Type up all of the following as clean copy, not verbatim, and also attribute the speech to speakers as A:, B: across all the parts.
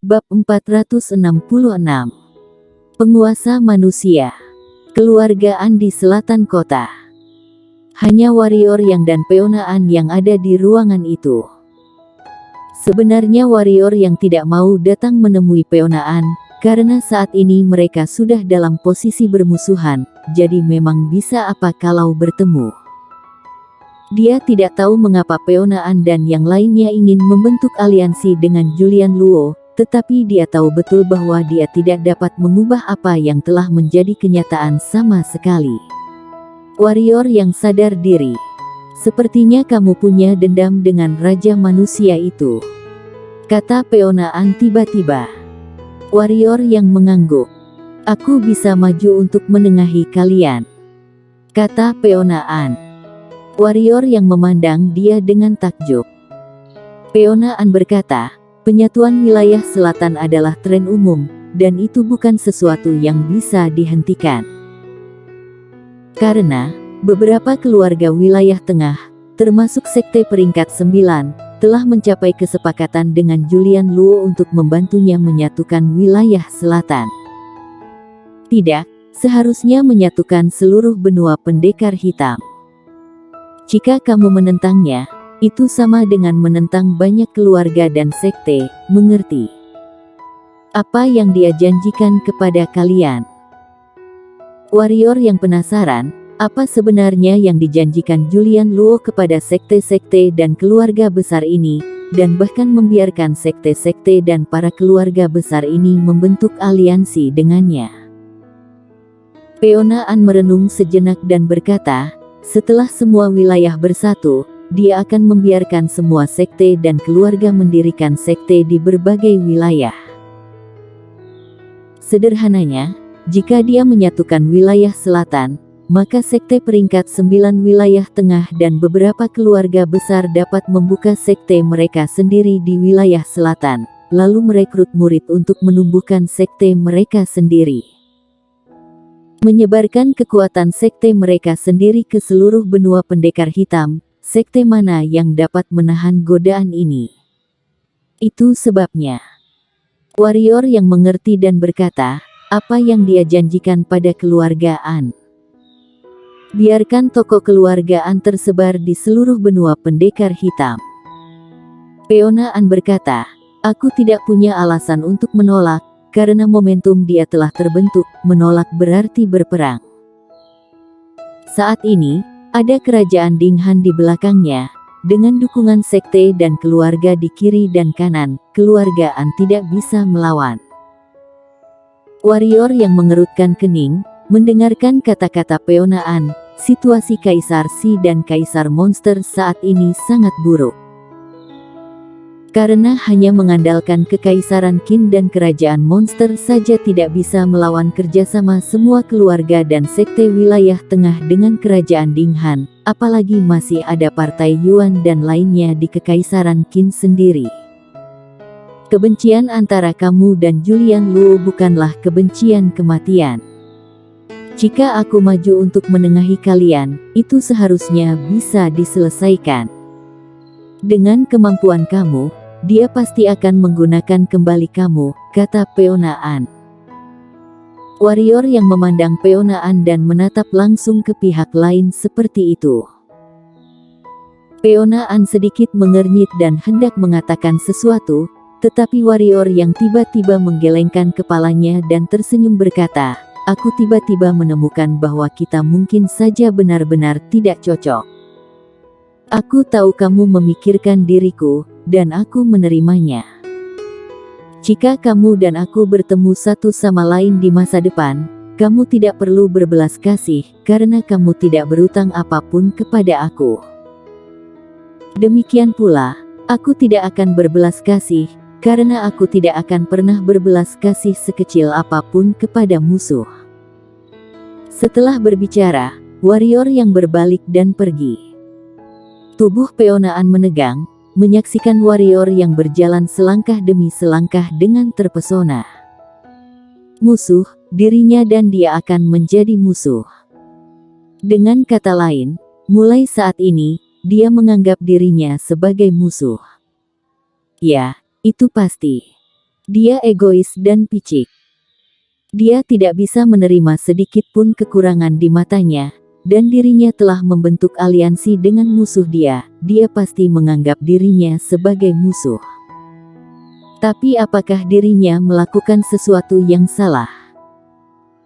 A: Bab 466. Penguasa manusia. Keluargaan di selatan kota. Hanya warrior yang dan peonaan yang ada di ruangan itu. Sebenarnya warrior yang tidak mau datang menemui peonaan, karena saat ini mereka sudah dalam posisi bermusuhan, jadi memang bisa apa kalau bertemu. Dia tidak tahu mengapa peonaan dan yang lainnya ingin membentuk aliansi dengan Julian Luo, tetapi dia tahu betul bahwa dia tidak dapat mengubah apa yang telah menjadi kenyataan sama sekali. Warrior yang sadar diri. Sepertinya kamu punya dendam dengan Raja Manusia itu, kata peonaan tiba-tiba. Warrior yang mengangguk. Aku bisa maju untuk menengahi kalian, kata peonaan. Warrior yang memandang dia dengan takjub. Peonaan berkata, penyatuan wilayah selatan adalah tren umum, dan itu bukan sesuatu yang bisa dihentikan. Karena, beberapa keluarga wilayah tengah, termasuk sekte peringkat 9, telah mencapai kesepakatan dengan Julian Luo untuk membantunya menyatukan wilayah selatan. Tidak, seharusnya menyatukan seluruh benua pendekar hitam. Jika kamu menentangnya, itu sama dengan menentang banyak keluarga dan sekte, mengerti? Apa yang dia janjikan kepada kalian? Warrior yang penasaran, apa sebenarnya yang dijanjikan Julian Luo kepada sekte-sekte dan keluarga besar ini, dan bahkan membiarkan sekte-sekte dan para keluarga besar ini membentuk aliansi dengannya. Peonaan merenung sejenak dan berkata, setelah semua wilayah bersatu, dia akan membiarkan semua sekte dan keluarga mendirikan sekte di berbagai wilayah. Sederhananya, jika dia menyatukan wilayah selatan, maka sekte peringkat 9 wilayah tengah dan beberapa keluarga besar dapat membuka sekte mereka sendiri di wilayah selatan, lalu merekrut murid untuk menumbuhkan sekte mereka sendiri. Menyebarkan kekuatan sekte mereka sendiri ke seluruh benua pendekar hitam. Sekte mana yang dapat menahan godaan ini? Itu sebabnya. Warrior yang mengerti dan berkata, apa yang dia janjikan pada keluargaan? Biarkan toko keluargaan tersebar di seluruh benua pendekar hitam. Peonaan berkata, aku tidak punya alasan untuk menolak, karena momentum dia telah terbentuk. Menolak berarti berperang. Saat ini, ada kerajaan Dinghan di belakangnya, dengan dukungan sekte dan keluarga di kiri dan kanan, keluargaan tidak bisa melawan. Warrior yang mengerutkan kening, mendengarkan kata-kata peonaan, situasi Kaisar Si dan Kaisar Monster saat ini sangat buruk. Karena hanya mengandalkan kekaisaran Qin dan kerajaan Monster saja tidak bisa melawan kerjasama semua keluarga dan sekte wilayah tengah dengan kerajaan Dinghan, apalagi masih ada partai Yuan dan lainnya di kekaisaran Qin sendiri. Kebencian antara kamu dan Julian Luo bukanlah kebencian kematian. Jika aku maju untuk menengahi kalian, itu seharusnya bisa diselesaikan. Dengan kemampuan kamu, dia pasti akan menggunakan kembali kamu, kata peonaan. Warrior yang memandang peonaan dan menatap langsung ke pihak lain seperti itu. Peonaan sedikit mengernyit dan hendak mengatakan sesuatu, tetapi warrior yang tiba-tiba menggelengkan kepalanya dan tersenyum berkata, aku tiba-tiba menemukan bahwa kita mungkin saja benar-benar tidak cocok. Aku tahu kamu memikirkan diriku, dan aku menerimanya. Jika kamu dan aku bertemu satu sama lain di masa depan, kamu tidak perlu berbelas kasih, karena kamu tidak berutang apapun kepada aku. Demikian pula, aku tidak akan berbelas kasih, karena aku tidak akan pernah berbelas kasih sekecil apapun kepada musuh. Setelah berbicara, warrior yang berbalik dan pergi. Tubuh peonaan menegang, menyaksikan warrior yang berjalan selangkah demi selangkah dengan terpesona. Musuh, dirinya dan dia akan menjadi musuh. Dengan kata lain, mulai saat ini, dia menganggap dirinya sebagai musuh. Ya, itu pasti. Dia egois dan picik. Dia tidak bisa menerima sedikit pun kekurangan di matanya, dan dirinya telah membentuk aliansi dengan musuh dia. Dia pasti menganggap dirinya sebagai musuh. Tapi apakah dirinya melakukan sesuatu yang salah?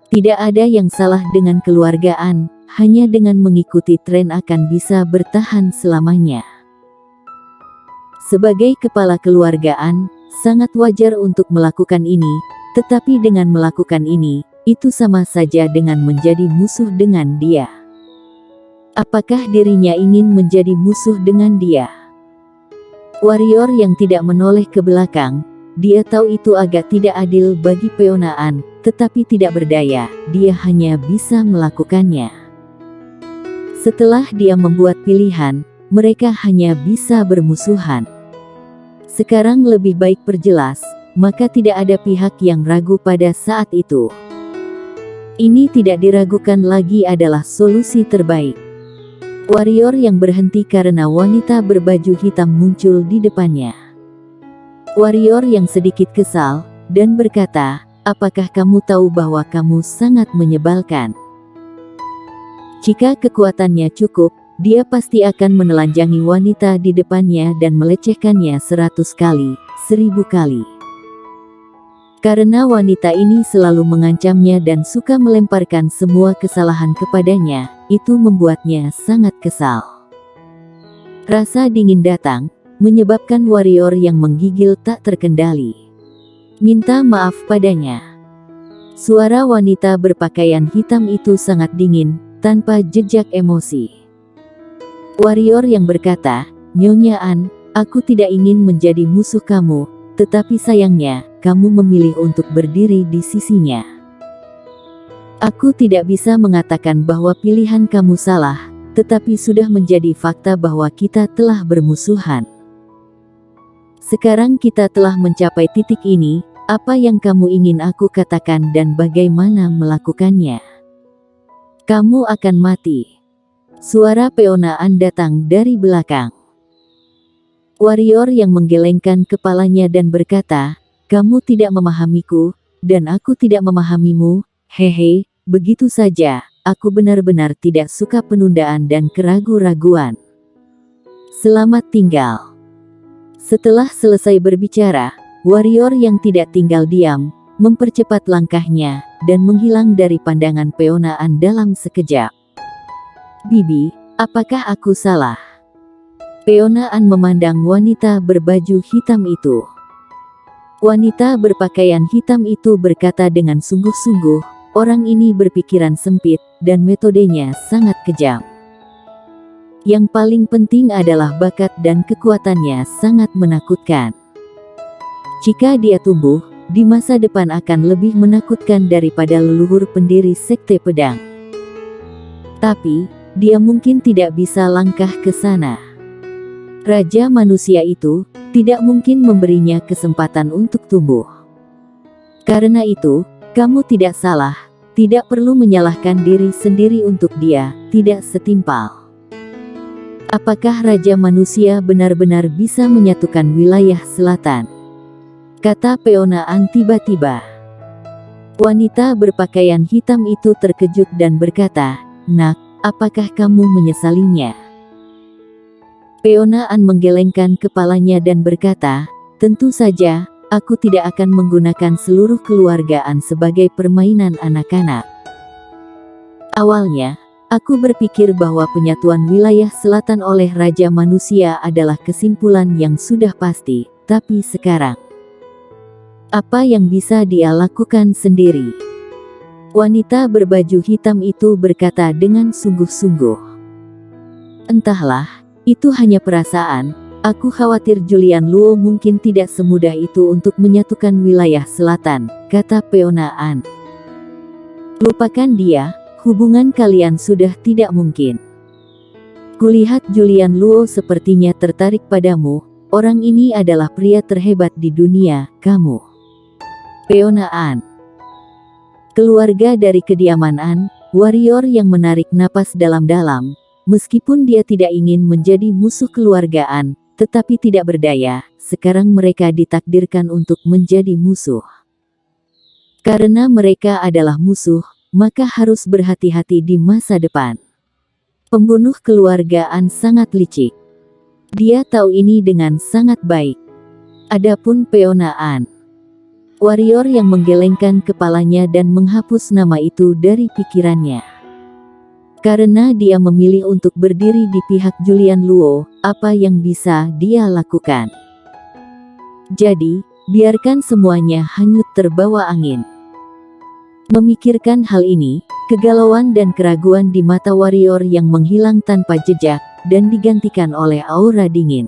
A: Tidak ada yang salah dengan keluargaan, hanya dengan mengikuti tren akan bisa bertahan selamanya. Sebagai kepala keluargaan, sangat wajar untuk melakukan ini, tetapi dengan melakukan ini, itu sama saja dengan menjadi musuh dengan dia. Apakah dirinya ingin menjadi musuh dengan dia? Warrior yang tidak menoleh ke belakang, dia tahu itu agak tidak adil bagi Peonaan, tetapi tidak berdaya, dia hanya bisa melakukannya. Setelah dia membuat pilihan, mereka hanya bisa bermusuhan. Sekarang lebih baik perjelas, maka tidak ada pihak yang ragu pada saat itu. Ini tidak diragukan lagi adalah solusi terbaik. Warrior yang berhenti karena wanita berbaju hitam muncul di depannya. Warrior yang sedikit kesal, dan berkata, apakah kamu tahu bahwa kamu sangat menyebalkan? Jika kekuatannya cukup, dia pasti akan menelanjangi wanita di depannya dan melecehkannya 100 kali, 1000 kali. Karena wanita ini selalu mengancamnya dan suka melemparkan semua kesalahan kepadanya, itu membuatnya sangat kesal. Rasa dingin datang, menyebabkan warrior yang menggigil tak terkendali. Minta maaf padanya. Suara wanita berpakaian hitam itu sangat dingin, tanpa jejak emosi. Warrior yang berkata, Nyonya An, aku tidak ingin menjadi musuh kamu, tetapi sayangnya, kamu memilih untuk berdiri di sisinya. Aku tidak bisa mengatakan bahwa pilihan kamu salah, tetapi sudah menjadi fakta bahwa kita telah bermusuhan. Sekarang kita telah mencapai titik ini, apa yang kamu ingin aku katakan dan bagaimana melakukannya? Kamu akan mati. Suara Peonaan datang dari belakang. Warrior yang menggelengkan kepalanya dan berkata, kamu tidak memahamiku, dan aku tidak memahamimu, hehe, begitu saja, aku benar-benar tidak suka penundaan dan keragu-raguan. Selamat tinggal. Setelah selesai berbicara, warrior yang tidak tinggal diam, mempercepat langkahnya, dan menghilang dari pandangan Peonaan dalam sekejap. Bibi, apakah aku salah? Peonaan memandang wanita berbaju hitam itu. Wanita berpakaian hitam itu berkata dengan sungguh-sungguh, orang ini berpikiran sempit, dan metodenya sangat kejam. Yang paling penting adalah bakat dan kekuatannya sangat menakutkan. Jika dia tumbuh, di masa depan akan lebih menakutkan daripada leluhur pendiri sekte pedang. Tapi, dia mungkin tidak bisa langkah ke sana. Raja manusia itu tidak mungkin memberinya kesempatan untuk tumbuh. Karena itu, kamu tidak salah, tidak perlu menyalahkan diri sendiri untuk dia, tidak setimpal. Apakah Raja manusia benar-benar bisa menyatukan wilayah selatan? Kata Peonaan tiba-tiba. Wanita berpakaian hitam itu terkejut dan berkata, Nak, apakah kamu menyesalinya? Peonaan menggelengkan kepalanya dan berkata, tentu saja, aku tidak akan menggunakan seluruh keluargaan sebagai permainan anak-anak. Awalnya, aku berpikir bahwa penyatuan wilayah selatan oleh Raja Manusia adalah kesimpulan yang sudah pasti, tapi sekarang, apa yang bisa dia lakukan sendiri? Wanita berbaju hitam itu berkata dengan sungguh-sungguh. Entahlah, itu hanya perasaan, aku khawatir Julian Luo mungkin tidak semudah itu untuk menyatukan wilayah selatan, kata Peonaan. Lupakan dia, hubungan kalian sudah tidak mungkin. Kulihat Julian Luo sepertinya tertarik padamu, orang ini adalah pria terhebat di dunia, kamu. Peonaan. Keluarga dari kediaman An, warrior yang menarik napas dalam-dalam. Meskipun dia tidak ingin menjadi musuh keluargaan, tetapi tidak berdaya, sekarang mereka ditakdirkan untuk menjadi musuh. Karena mereka adalah musuh, maka harus berhati-hati di masa depan. Pembunuh keluarga An sangat licik. Dia tahu ini dengan sangat baik. Adapun Peona An, warrior yang menggelengkan kepalanya dan menghapus nama itu dari pikirannya. Karena dia memilih untuk berdiri di pihak Julian Luo, apa yang bisa dia lakukan? Jadi, biarkan semuanya hanyut terbawa angin. Memikirkan hal ini, kegalauan dan keraguan di mata warrior yang menghilang tanpa jejak, dan digantikan oleh aura dingin.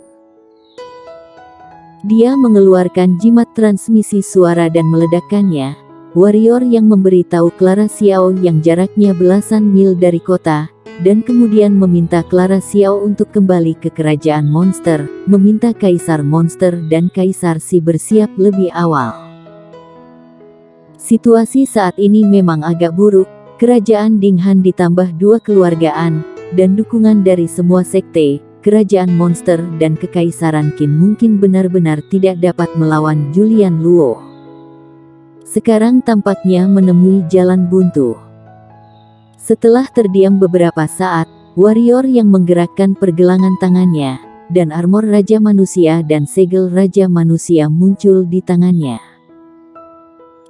A: Dia mengeluarkan jimat transmisi suara dan meledakkannya. Warrior yang memberitahu Clara Xiao yang jaraknya belasan mil dari kota, dan kemudian meminta Clara Xiao untuk kembali ke kerajaan monster, meminta Kaisar Monster dan Kaisar Si bersiap lebih awal. Situasi saat ini memang agak buruk, kerajaan Dinghan ditambah dua keluargaan, dan dukungan dari semua sekte, kerajaan monster dan kekaisaran Qin mungkin benar-benar tidak dapat melawan Julian Luo. Sekarang tampaknya menemui jalan buntu. Setelah terdiam beberapa saat, warrior yang menggerakkan pergelangan tangannya, dan armor Raja Manusia dan segel Raja Manusia muncul di tangannya.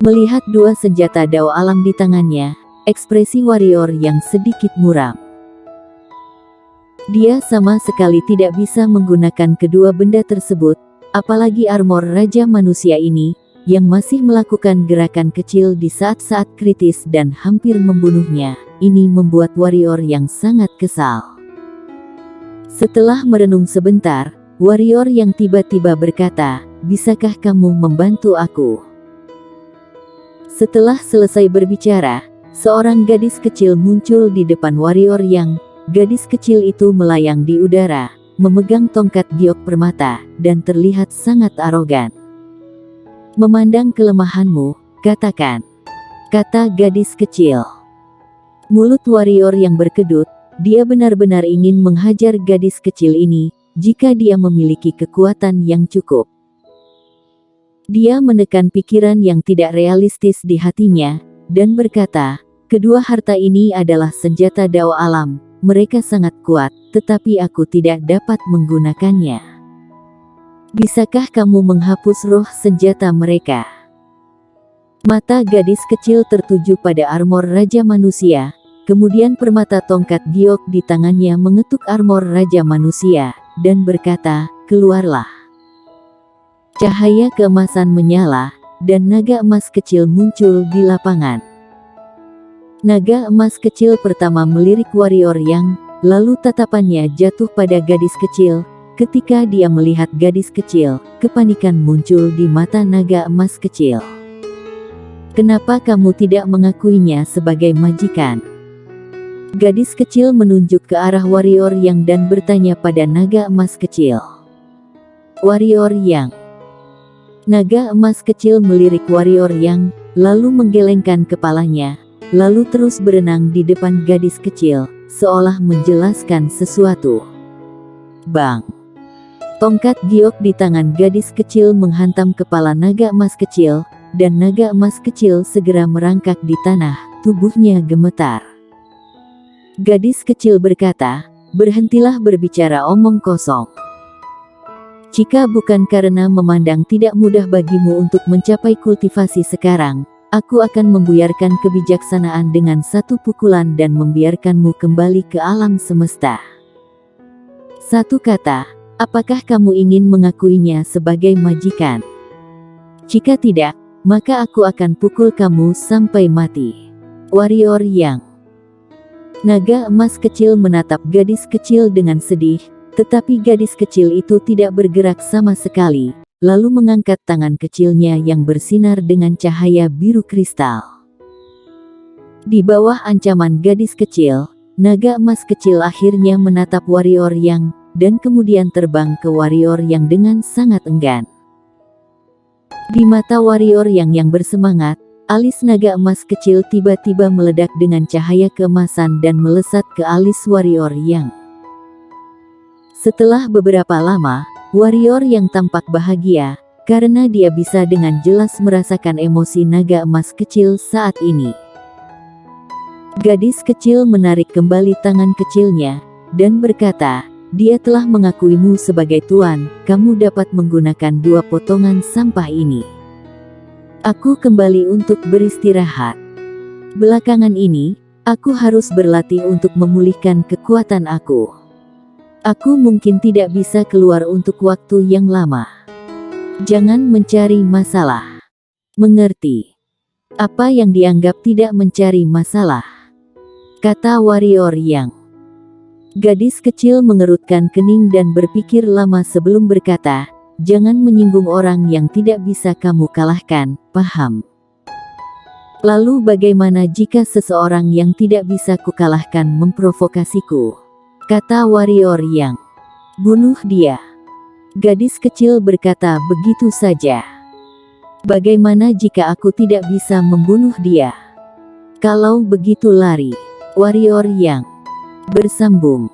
A: Melihat dua senjata Dao alam di tangannya, ekspresi warrior yang sedikit muram. Dia sama sekali tidak bisa menggunakan kedua benda tersebut, apalagi armor Raja Manusia ini, yang masih melakukan gerakan kecil di saat-saat kritis dan hampir membunuhnya. Ini membuat warrior yang sangat kesal. Setelah merenung sebentar, warrior yang tiba-tiba berkata, "Bisakah kamu membantu aku?" Setelah selesai berbicara, seorang gadis kecil muncul di depan warrior yang, gadis kecil itu melayang di udara, memegang tongkat giok permata, dan terlihat sangat arogan. "Memandang kelemahanmu, katakan," kata gadis kecil. Mulut warrior yang berkedut, dia benar-benar ingin menghajar gadis kecil ini, jika dia memiliki kekuatan yang cukup. Dia menekan pikiran yang tidak realistis di hatinya, dan berkata, "Kedua harta ini adalah senjata Dao alam, mereka sangat kuat, tetapi aku tidak dapat menggunakannya. Bisakah kamu menghapus roh senjata mereka?" Mata gadis kecil tertuju pada armor Raja Manusia, kemudian permata tongkat giok di tangannya mengetuk armor Raja Manusia, dan berkata, "Keluarlah." Cahaya keemasan menyala, dan naga emas kecil muncul di lapangan. Naga emas kecil pertama melirik warrior yang, lalu tatapannya jatuh pada gadis kecil. Ketika dia melihat gadis kecil, kepanikan muncul di mata naga emas kecil. "Kenapa kamu tidak mengakuinya sebagai majikan?" Gadis kecil menunjuk ke arah warrior yang dan bertanya pada naga emas kecil. "Warrior yang..." Naga emas kecil melirik warrior yang, lalu menggelengkan kepalanya, lalu terus berenang di depan gadis kecil, seolah menjelaskan sesuatu. Bang! Tongkat giok di tangan gadis kecil menghantam kepala naga emas kecil, dan naga emas kecil segera merangkak di tanah, tubuhnya gemetar. Gadis kecil berkata, "Berhentilah berbicara omong kosong. Jika bukan karena memandang tidak mudah bagimu untuk mencapai kultivasi sekarang, aku akan membuyarkan kebijaksanaan dengan satu pukulan dan membiarkanmu kembali ke alam semesta." Satu kata, apakah kamu ingin mengakuinya sebagai majikan? Jika tidak, maka aku akan pukul kamu sampai mati. Warrior yang... Naga emas kecil menatap gadis kecil dengan sedih, tetapi gadis kecil itu tidak bergerak sama sekali, lalu mengangkat tangan kecilnya yang bersinar dengan cahaya biru kristal. Di bawah ancaman gadis kecil, naga emas kecil akhirnya menatap warrior yang, dan kemudian terbang ke warrior yang dengan sangat enggan. Di mata warrior yang bersemangat, alis naga emas kecil tiba-tiba meledak dengan cahaya keemasan dan melesat ke alis warrior yang. Setelah beberapa lama, Warrior yang tampak bahagia, karena dia bisa dengan jelas merasakan emosi naga emas kecil saat ini. Gadis kecil menarik kembali tangan kecilnya, dan berkata, "Dia telah mengakuimu sebagai tuan, kamu dapat menggunakan 2 potongan sampah ini. Aku kembali untuk beristirahat. Belakangan ini, aku harus berlatih untuk memulihkan kekuatan aku. Aku mungkin tidak bisa keluar untuk waktu yang lama. Jangan mencari masalah. Mengerti?" "Apa yang dianggap tidak mencari masalah?" kata warrior yang. Gadis kecil mengerutkan kening dan berpikir lama sebelum berkata, "Jangan menyinggung orang yang tidak bisa kamu kalahkan, paham? Lalu bagaimana jika seseorang yang tidak bisa kukalahkan memprovokasiku?" kata warrior yang. "Bunuh dia." Gadis kecil berkata, "Begitu saja. Bagaimana jika aku tidak bisa membunuh dia? Kalau begitu lari." Warrior yang bersambung,